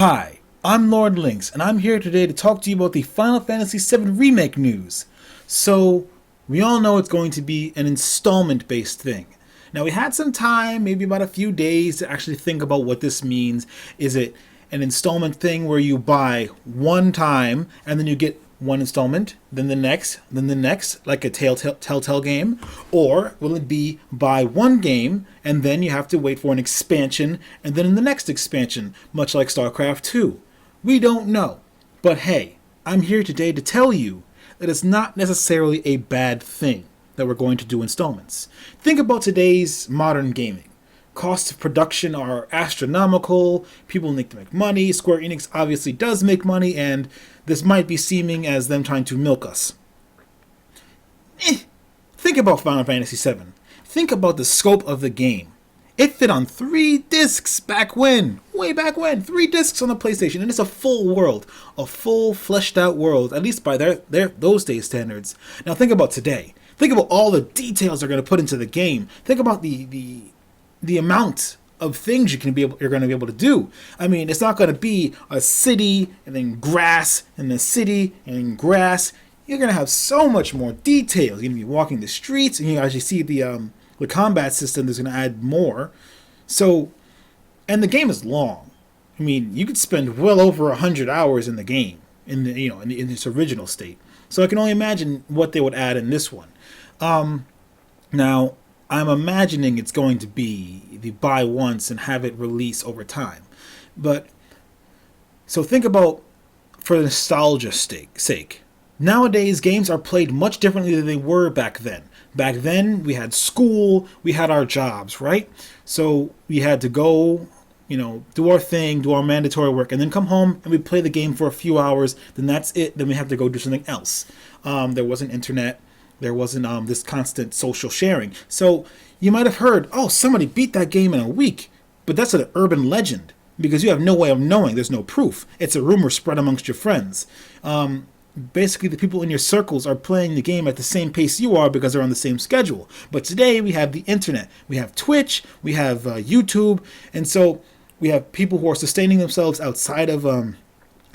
Hi, I'm Lord Lynx, and I'm here today to talk to you about the Final Fantasy VII Remake news. So, we all know it's going to be an installment-based thing. Now, we had some time, maybe about a few days, to actually think about what this means. Is it an installment thing where you buy one time, and then you get one installment, then the next, like a Telltale game? Or will it be buy one game, and then you have to wait for an expansion, and then in the next expansion, much like StarCraft 2? We don't know. But hey, I'm here today to tell you that it's not necessarily a bad thing that we're going to do installments. Think about today's modern gaming. Costs of production are astronomical. People need to make money. Square Enix obviously does make money, and this might be seeming as them trying to milk us. Think about Final Fantasy VII. Think about the scope of the game. It fit on 3 discs back when, way back when, 3 discs on the PlayStation, and it's a full world, a full fleshed out world, at least by those days standards. Now think about today. Think about all the details they're going to put into the game. Think about the amount of things you're going to be able to do. I mean, it's not going to be a city and then grass and a city and then grass. You're going to have so much more details. You're going to be walking the streets, and you actually see the combat system is going to add more. So, and the game is long. I mean, you could spend well over 100 hours in the game in its original state. So I can only imagine what they would add in this one. Now, I'm imagining it's going to be the buy once and have it release over time. But, so think about, for nostalgia's sake, nowadays games are played much differently than they were back then. Back then, we had school, we had our jobs, right? So we had to go, do our thing, do our mandatory work, and then come home and we play the game for a few hours, then that's it, then we have to go do something else. There wasn't internet. There wasn't this constant social sharing. So you might have heard, oh, somebody beat that game in a week. But that's an urban legend because you have no way of knowing. There's no proof. It's a rumor spread amongst your friends. Basically, the people in your circles are playing the game at the same pace you are because they're on the same schedule. But today we have the internet. We have Twitch. We have YouTube. And so we have people who are sustaining themselves outside of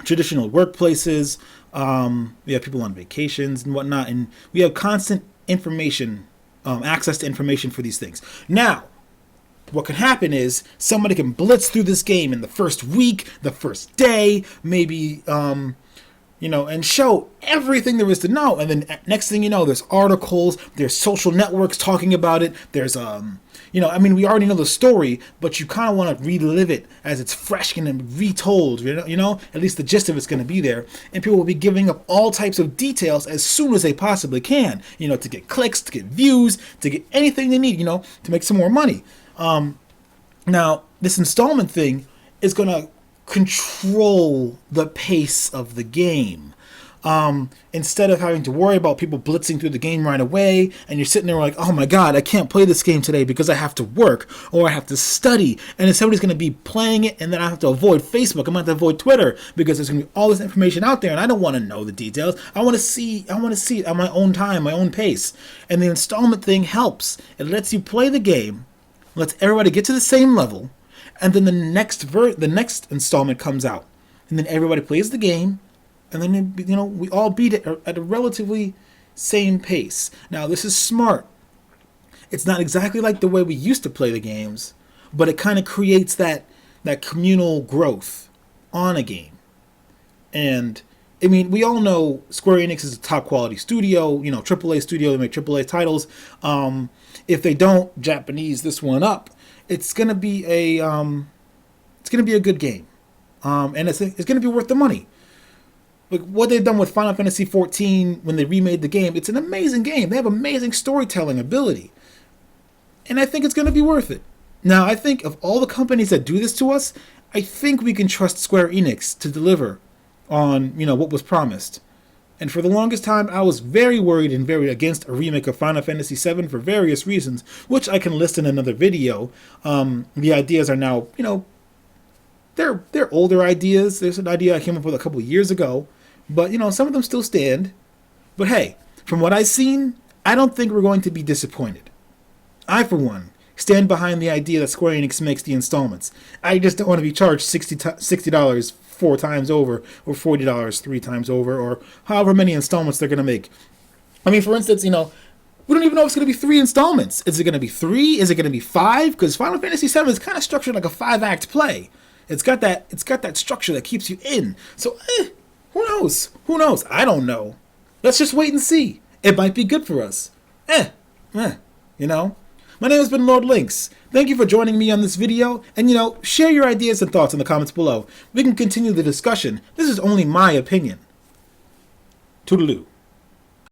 traditional workplaces. We have people on vacations and whatnot, and we have constant information, access to information for these things. Now, what can happen is somebody can blitz through this game in the first week, the first day, maybe, and show everything there is to know. And then next thing you know, there's articles, there's social networks talking about it. There's, we already know the story, but you kind of want to relive it as it's fresh and retold, at least the gist of it's going to be there. And people will be giving up all types of details as soon as they possibly can, to get clicks, to get views, to get anything they need, to make some more money. Now, this installment thing is going to control the pace of the game. Instead of having to worry about people blitzing through the game right away, and you're sitting there like, oh my god, I can't play this game today because I have to work or I have to study, and then somebody's going to be playing it, and then I have to avoid Facebook, I'm going to have to avoid Twitter because there's going to be all this information out there, and I don't want to know the details. I want to see it on my own time, my own pace. And the installment thing helps. It lets you play the game, lets everybody get to the same level, and then the next installment comes out, and then everybody plays the game. And then, we all beat it at a relatively same pace. Now, this is smart. It's not exactly like the way we used to play the games, but it kind of creates that communal growth on a game. And, we all know Square Enix is a top quality studio, AAA studio, they make AAA titles. If they don't Japanese this one up, it's going to be a good game. And it's going to be worth the money. Like what they've done with Final Fantasy XIV when they remade the game, it's an amazing game. They have amazing storytelling ability. And I think it's going to be worth it. Now, I think of all the companies that do this to us, I think we can trust Square Enix to deliver on, what was promised. And for the longest time, I was very worried and very against a remake of Final Fantasy VII for various reasons, which I can list in another video. The ideas are now, they're older ideas. There's an idea I came up with a couple of years ago. But, some of them still stand. But hey, from what I've seen, I don't think we're going to be disappointed. I, for one, stand behind the idea that Square Enix makes the installments. I just don't want to be charged $60 4 times over, or $40 3 times over, or however many installments they're going to make. I mean, for instance, we don't even know if it's going to be 3 installments. Is it going to be 3? Is it going to be 5? Because Final Fantasy VII is kind of structured like a 5-act play. It's got that structure that keeps you in. So, who knows? Who knows? I don't know. Let's just wait and see. It might be good for us. My name has been Lord Lynx. Thank you for joining me on this video, and share your ideas and thoughts in the comments below. We can continue the discussion. This is only my opinion. Toodaloo.